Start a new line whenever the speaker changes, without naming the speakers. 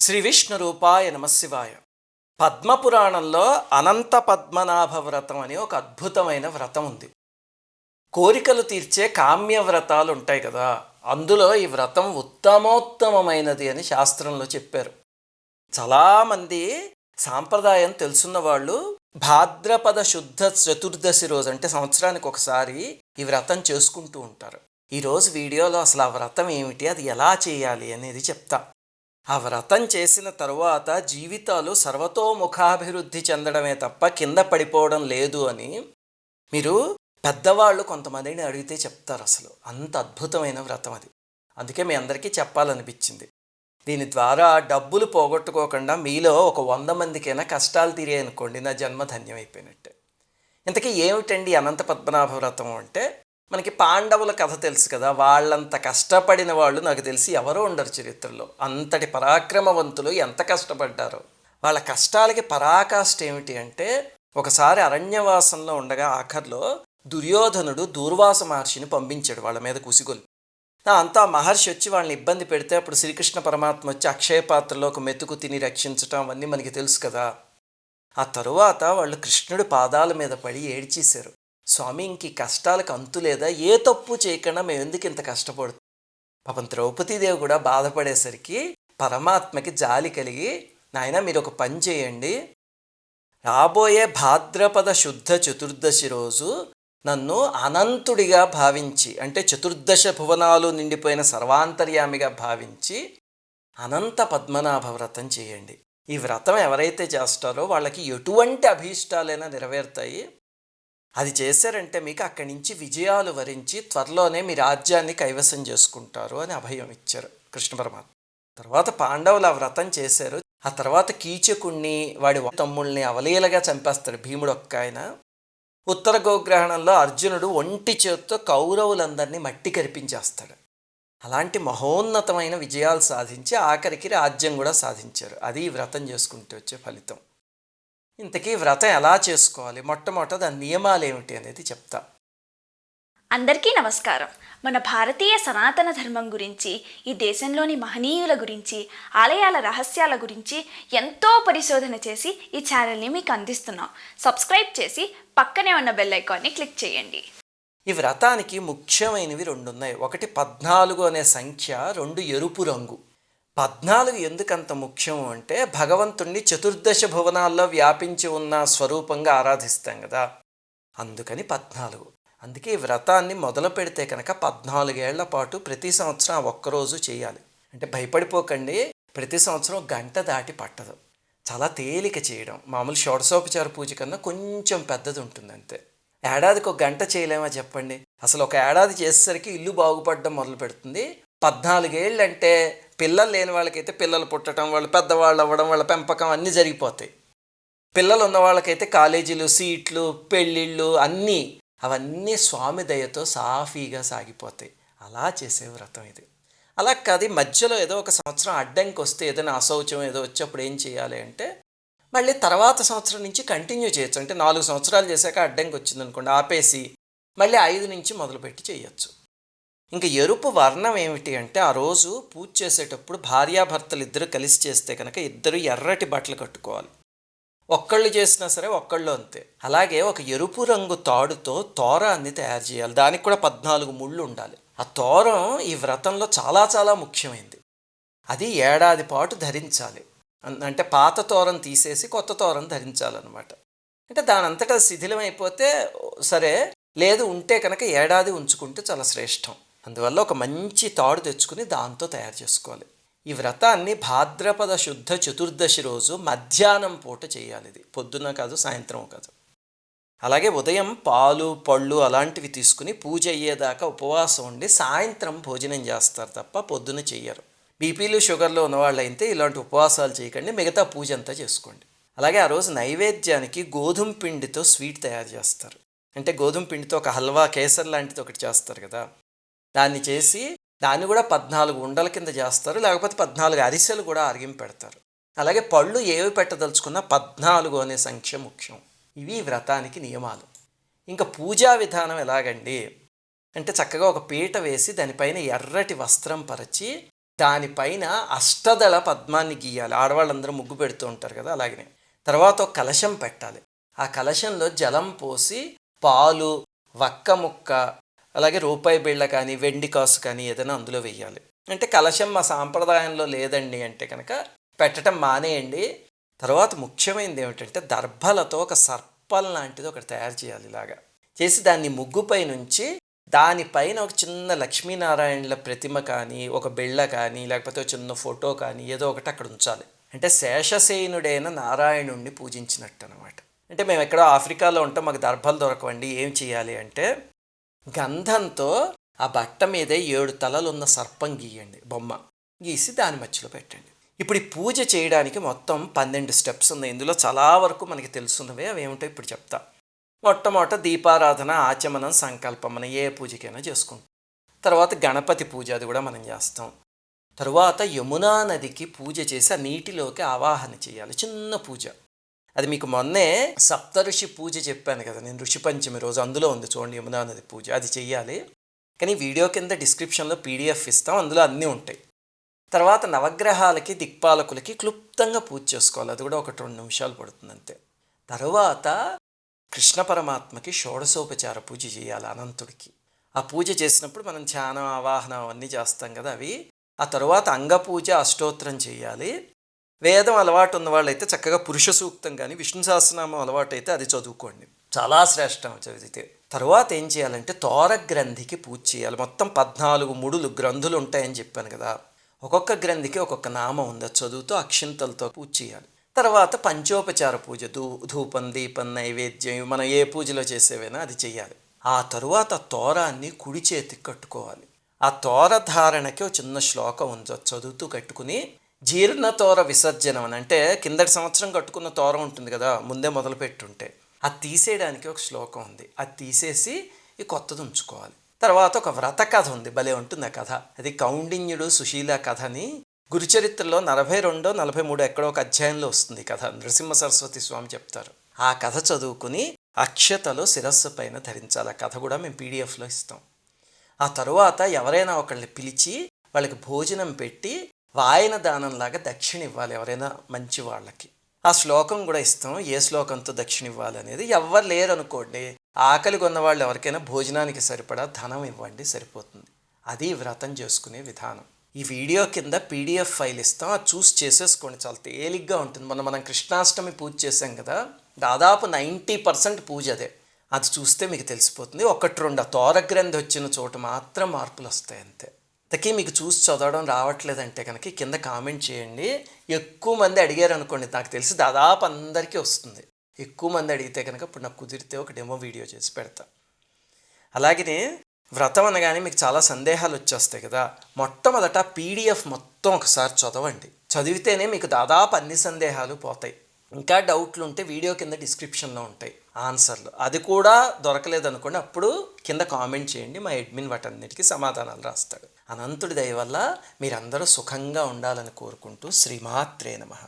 శ్రీ విష్ణు రూపాయ నమశివాయ. పద్మపురాణంలో అనంత పద్మనాభ వ్రతం అని ఒక అద్భుతమైన వ్రతం ఉంది. కోరికలు తీర్చే కామ్య వ్రతాలు ఉంటాయి కదా, అందులో ఈ వ్రతం ఉత్తమోత్తమైనది అని శాస్త్రంలో చెప్పారు. చాలామంది సాంప్రదాయం తెలుసున్న వాళ్ళు భాద్రపద శుద్ధ చతుర్దశి రోజు, అంటే సంవత్సరానికి ఒకసారి ఈ వ్రతం చేసుకుంటూ ఉంటారు. ఈరోజు వీడియోలో అసలు ఆ వ్రతం ఏమిటి, అది ఎలా చేయాలి అనేది చెప్తా. ఆ వ్రతం చేసిన తరువాత జీవితాలు సర్వతోముఖాభివృద్ధి చెందడమే తప్ప కింద పడిపోవడం లేదు అని మీరు పెద్దవాళ్ళు కొంతమందిని అడిగితే చెప్తారు. అసలు అంత అద్భుతమైన వ్రతం అది. అందుకే మీ అందరికీ చెప్పాలనిపించింది. దీని ద్వారా డబ్బులు పోగొట్టుకోకుండా మీలో ఒక 100 మందికైనా కష్టాలు తీరాయనుకోండి, నా జన్మ ధన్యమైపోయినట్టే. ఇంతకీ ఏమిటండి అనంత పద్మనాభ వ్రతం అంటే, మనకి పాండవుల కథ తెలుసు కదా. వాళ్ళంత కష్టపడిన వాళ్ళు నాకు తెలిసి ఎవరో ఉండరు చరిత్రలో. అంతటి పరాక్రమవంతులు ఎంత కష్టపడ్డారో. వాళ్ళ కష్టాలకి పరాకాష్ఠ ఏమిటి అంటే, ఒకసారి అరణ్యవాసంలో ఉండగా ఆఖర్లో దుర్యోధనుడు దూర్వాస మహర్షిని పంపించాడు వాళ్ళ మీద కుసిగొల్పి. అంతా మహర్షి వచ్చి వాళ్ళని ఇబ్బంది పెడితే అప్పుడు శ్రీకృష్ణ పరమాత్మ వచ్చి అక్షయ పాత్రలో ఒక మెతుకు తిని రక్షించటం అవన్నీ మనకి తెలుసు కదా. ఆ తరువాత వాళ్ళు కృష్ణుడి పాదాల మీద పడి ఏడ్చేశారు. స్వామి, ఇంక కష్టాలకు అంతు లేదా? ఏ తప్పు చేయకుండా మేము ఎందుకు ఇంత కష్టపడుతాం? పాపం ద్రౌపదీదేవి కూడా బాధపడేసరికి పరమాత్మకి జాలి కలిగి, నాయన మీరు ఒక పని చేయండి, రాబోయే భాద్రపద శుద్ధ చతుర్దశి రోజు నన్ను అనంతుడిగా భావించి, అంటే చతుర్దశ భువనాలు నిండిపోయిన సర్వాంతర్యామిగా భావించి అనంత పద్మనాభ వ్రతం చేయండి. ఈ వ్రతం ఎవరైతే చేస్తారో వాళ్ళకి ఎటువంటి అభీష్టాలైనా నెరవేరుతాయి. అది చేశారంటే మీకు అక్కడి నుంచి విజయాలు వరించి త్వరలోనే మీ రాజ్యాన్ని కైవసం చేసుకుంటారు అని అభయం ఇచ్చారు కృష్ణ పరమాత్మ. తర్వాత పాండవులు ఆ వ్రతం చేశారు. ఆ తర్వాత కీచకుణ్ణి, వాడి తమ్ముళ్ళని అవలీలగా చంపేస్తాడు భీముడు ఒక్క ఆయన. ఉత్తర గోగ్రహణంలో అర్జునుడు ఒంటి చేత్తో కౌరవులందరినీ మట్టి కరిపించేస్తాడు. అలాంటి మహోన్నతమైన విజయాలు సాధించి ఆఖరికి రాజ్యం కూడా సాధించారు. అది ఈ వ్రతం చేసుకుంటూ వచ్చే ఫలితం. ఇంతకీ వ్రతం ఎలా చేసుకోవాలి, మొట్టమొదట దాని నియమాలు ఏమిటి అనేది చెప్తా.
అందరికీ నమస్కారం. మన భారతీయ సనాతన ధర్మం గురించి, ఈ దేశంలోని మహనీయుల గురించి, ఆలయాల రహస్యాల గురించి ఎంతో పరిశోధన చేసి ఈ ఛానల్ని మీకు అందిస్తున్నాం. సబ్స్క్రైబ్ చేసి పక్కనే ఉన్న బెల్ ఐకాన్ని క్లిక్ చేయండి.
ఈ వ్రతానికి ముఖ్యమైనవి 2 ఉన్నాయి. ఒకటి 14 అనే సంఖ్య, 2 ఎరుపు రంగు. 14 ఎందుకంత ముఖ్యం అంటే, భగవంతుణ్ణి చతుర్దశ భువనాల్లో వ్యాపించి ఉన్న స్వరూపంగా ఆరాధిస్తాం కదా, అందుకని 14. అందుకే ఈ వ్రతాన్ని మొదలు పెడితే కనుక 14 ఏళ్ల పాటు ప్రతి సంవత్సరం ఒక్కరోజు చేయాలి. అంటే భయపడిపోకండి, ప్రతి సంవత్సరం గంట దాటి పట్టదు. చాలా తేలిక చేయడం. మామూలు షోడశోపచార పూజ కన్నా కొంచెం పెద్దది ఉంటుంది అంతే. ఏడాదికి 1 గంట చేయలేమా చెప్పండి? అసలు ఒక ఏడాది చేసేసరికి ఇల్లు బాగుపడడం మొదలు పెడుతుంది. 14 ఏళ్ళు అంటే పిల్లలు లేని వాళ్ళకైతే పిల్లలు పుట్టడం, వాళ్ళు పెద్దవాళ్ళు అవ్వడం, వాళ్ళ పెంపకం అన్నీ జరిగిపోతాయి. పిల్లలు ఉన్న వాళ్ళకైతే కాలేజీలు, సీట్లు, పెళ్ళిళ్ళు అన్నీ, అవన్నీ స్వామి దయతో సాఫీగా సాగిపోతాయి. అలా చేసే వ్రతం ఇది. అలా కాదు, మధ్యలో ఏదో ఒక సంవత్సరం అడ్డంకి వస్తే, ఏదైనా అశౌచం ఏదో వచ్చేప్పుడు ఏం చేయాలి అంటే, మళ్ళీ తర్వాత సంవత్సరం నుంచి కంటిన్యూ చేయొచ్చు. అంటే 4 సంవత్సరాలు చేశాక అడ్డంకి వచ్చిందనుకోండి, ఆపేసి మళ్ళీ 5 నుంచి మొదలుపెట్టి చేయొచ్చు. ఇంకా ఎరుపు వర్ణం ఏమిటి అంటే, ఆ రోజు పూజ చేసేటప్పుడు భార్యాభర్తలు ఇద్దరు కలిసి చేస్తే కనుక ఇద్దరు ఎర్రటి బట్టలు కట్టుకోవాలి. ఒక్కళ్ళు చేసినా సరే ఒక్కళ్ళు అంతే. అలాగే ఒక ఎరుపు రంగు తాడుతో తోరాన్ని తయారు చేయాలి. దానికి కూడా 14 ముళ్ళు ఉండాలి. ఆ తోరం ఈ వ్రతంలో చాలా చాలా ముఖ్యమైనది. అది ఏడాది పాటు ధరించాలి. అంటే పాత తోరం తీసేసి కొత్త తోరం ధరించాలన్నమాట. అంటే దానంతటా శిథిలం అయిపోతే సరే, లేదు ఉంటే కనుక ఏడాది ఉంచుకుంటే చాలా శ్రేష్టం. అందువల్ల ఒక మంచి తాడు తెచ్చుకుని దాంతో తయారు చేసుకోవాలి. ఈ వ్రతాన్ని భాద్రపద శుద్ధ చతుర్దశి రోజు మధ్యాహ్నం పూట చేయాలి. ఇది పొద్దున్న కాదు, సాయంత్రం కాదు. అలాగే ఉదయం పాలు పళ్ళు అలాంటివి తీసుకుని పూజ అయ్యేదాకా ఉపవాసం ఉండి సాయంత్రం భోజనం చేస్తారు తప్ప పొద్దున చెయ్యరు. బీపీలు షుగర్లు ఉన్నవాళ్ళు అయితే ఇలాంటి ఉపవాసాలు చేయకండి, మిగతా పూజ అంతా చేసుకోండి. అలాగే ఆ రోజు నైవేద్యానికి గోధుమ పిండితో స్వీట్ తయారు చేస్తారు. అంటే గోధుమ పిండితో ఒక హల్వా, కేసర్ లాంటిది ఒకటి చేస్తారు కదా, దాన్ని చేసి దాన్ని కూడా 14 ఉండల కింద చేస్తారు. లేకపోతే 14 అరిసెలు కూడా అరిగింపు పెడతారు. అలాగే పళ్ళు ఏవి పెట్టదలుచుకున్నా 14 అనే సంఖ్య ముఖ్యం. ఇవి వ్రతానికి నియమాలు. ఇంకా పూజా విధానం ఎలాగండి అంటే, చక్కగా ఒక పీట వేసి దానిపైన ఎర్రటి వస్త్రం పరిచి దానిపైన అష్టదళ పద్మాన్ని గీయాలి. ఆడవాళ్ళందరూ ముగ్గు పెడుతూ ఉంటారు కదా, అలాగనే. తర్వాత ఒక కలశం పెట్టాలి. ఆ కలశంలో జలం పోసి పాలు, వక్క ముక్క, అలాగే రూపాయి బిళ్ళ కానీ వెండి కాసు కానీ ఏదైనా అందులో వెయ్యాలి. అంటే కలశం మా సాంప్రదాయంలో లేదండి అంటే కనుక పెట్టడం మానేయండి. తర్వాత ముఖ్యమైనది ఏమిటంటే దర్భలతో ఒక సర్పం లాంటిది ఒకటి తయారు చేయాలి. ఇలాగా చేసి దాన్ని ముగ్గుపై నుంచి దానిపైన ఒక చిన్న లక్ష్మీనారాయణుల ప్రతిమ కానీ, ఒక బిళ్ళ కానీ, లేకపోతే ఒక చిన్న ఫోటో కానీ ఏదో ఒకటి అక్కడ ఉంచాలి. అంటే శేషసేనుడైన నారాయణుణ్ణి పూజించినట్టు అనమాట. అంటే మేము ఎక్కడో ఆఫ్రికాలో ఉంటాం, మాకు దర్భలు దొరకవండి, ఏం చేయాలి అంటే గంధంతో ఆ బట్ట మీదే 7 తలలు ఉన్న సర్పం గీయండి, బొమ్మ గీసి దాని మధ్యలో పెట్టండి. ఇప్పుడు ఈ పూజ చేయడానికి మొత్తం 12 స్టెప్స్ ఉన్నాయి. ఇందులో చాలా వరకు మనకి తెలుసున్నవే, అవి ఏమిటో ఇప్పుడు చెప్తా. మొట్టమొదట దీపారాధన, ఆచమనం, సంకల్పం మనం ఏ పూజకైనా చేసుకుంటాం. తర్వాత గణపతి పూజ, అది కూడా మనం చేస్తాం. తరువాత యమునా నదికి పూజ చేసి ఆ నీటిలోకి ఆవాహన చేయాలి, చిన్న పూజ. అది మీకు మొన్నే సప్తఋషి పూజ చెప్పాను కదా నేను, ఋషి పంచమి రోజు, అందులో ఉంది చూడండి యమునా నది పూజ, అది చెయ్యాలి. కానీ వీడియో కింద డిస్క్రిప్షన్లో PDF ఇస్తాం, అందులో అన్నీ ఉంటాయి. తర్వాత నవగ్రహాలకి, దిక్పాలకులకి క్లుప్తంగా పూజ చేసుకోవాలి, అది కూడా 1-2 నిమిషాలు పడుతుంది అంతే. తర్వాత కృష్ణ పరమాత్మకి షోడశోపచార పూజ చేయాలి, అనంతుడికి. ఆ పూజ చేసినప్పుడు మనం ధ్యానం, ఆవాహనం అవన్నీ చేస్తాం కదా అవి. ఆ తర్వాత అంగపూజ, అష్టోత్తరం చేయాలి. వేదం అలవాటు ఉన్న వాళ్ళైతే చక్కగా పురుష సూక్తం కానీ, విష్ణు సహస్రనామం అలవాటు అయితే అది చదువుకోండి, చాలా శ్రేష్టం చదివితే. తర్వాత ఏం చేయాలంటే తోర గ్రంథికి పూజ చేయాలి. మొత్తం 14 ముడులు గ్రంథులు ఉంటాయని చెప్పాను కదా, ఒక్కొక్క గ్రంథికి ఒక్కొక్క నామం ఉంది, చదువుతూ అక్షింతలతో పూజ చేయాలి. తర్వాత పంచోపచార పూజ, ధూపం, దీపం, నైవేద్యం, మనం ఏ పూజలో చేసేవైనా అది చెయ్యాలి. ఆ తరువాత తోరాన్ని కుడి చేతికి కట్టుకోవాలి. ఆ తోర ధారణకి ఒక చిన్న శ్లోకం ఉంది, చదువుతూ కట్టుకుని జీర్ణతోర విసర్జనం అని, అంటే కిందటి సంవత్సరం కట్టుకున్న తోర ఉంటుంది కదా ముందే మొదలు పెట్టుంటే, అది తీసేయడానికి ఒక శ్లోకం ఉంది, అది తీసేసి ఈ కొత్తది ఉంచుకోవాలి. తర్వాత ఒక వ్రత కథ ఉంది, భలే ఉంటుంది ఆ కథ. అది కౌండిన్యుడు సుశీల కథని గురుచరిత్రలో 42, 43 ఎక్కడో ఒక అధ్యాయంలో వస్తుంది కథ, నృసింహ సరస్వతి స్వామి చెప్తారు. ఆ కథ చదువుకుని అక్షతలు శిరస్సు పైన ధరించాలి. ఆ కథ కూడా మేము PDFలో ఇస్తాం. ఆ తరువాత ఎవరైనా ఒకళ్ళని పిలిచి వాళ్ళకి భోజనం పెట్టి వాయన దానంలాగా దక్షిణ ఇవ్వాలి ఎవరైనా మంచి వాళ్ళకి. ఆ శ్లోకం కూడా ఇస్తాం, ఏ శ్లోకంతో దక్షిణ ఇవ్వాలి అనేది. ఎవరు లేరు అనుకోండి, ఆకలి కొన్న వాళ్ళు ఎవరికైనా భోజనానికి సరిపడా ధనం ఇవ్వండి, సరిపోతుంది. అది వ్రతం చేసుకునే విధానం. ఈ వీడియో కింద PDF ఫైల్ ఇస్తాం, అది చూసి చేసేసుకోండి, చాలా తేలిగ్గా ఉంటుంది. మనం కృష్ణాష్టమి పూజ చేసాం కదా, దాదాపు 90% పూజ అదే. అది చూస్తే మీకు తెలిసిపోతుంది. 1-2 తోరగ్రంథి వచ్చిన చోట మాత్రం మార్పులు వస్తాయి అంతే. ఇంతకీ మీకు చూసి చదవడం రావట్లేదంటే కనుక కింద కామెంట్ చేయండి. ఎక్కువ మంది అడిగారు అనుకోండి, నాకు తెలిసి దాదాపు అందరికీ వస్తుంది. ఎక్కువ మంది అడిగితే కనుక ఇప్పుడు నాకు కుదిరితే ఒక డెమో వీడియో చేసి పెడతా. అలాగనే వ్రతం అనగానే మీకు చాలా సందేహాలు వచ్చేస్తాయి కదా, మొట్టమొదట PDF మొత్తం ఒకసారి చదవండి. చదివితేనే మీకు దాదాపు అన్ని సందేహాలు పోతాయి. ఇంకా డౌట్లు ఉంటే వీడియో కింద డిస్క్రిప్షన్లో ఉంటాయి ఆన్సర్లు. అది కూడా దొరకలేదనుకోండి, అప్పుడు కింద కామెంట్ చేయండి, మా అడ్మిన్ వాటన్నిటికీ సమాధానాలు రాస్తాడు. అనంతుడి దయ వల్ల మీరందరూ సుఖంగా ఉండాలని కోరుకుంటూ శ్రీమాత్రే నమః.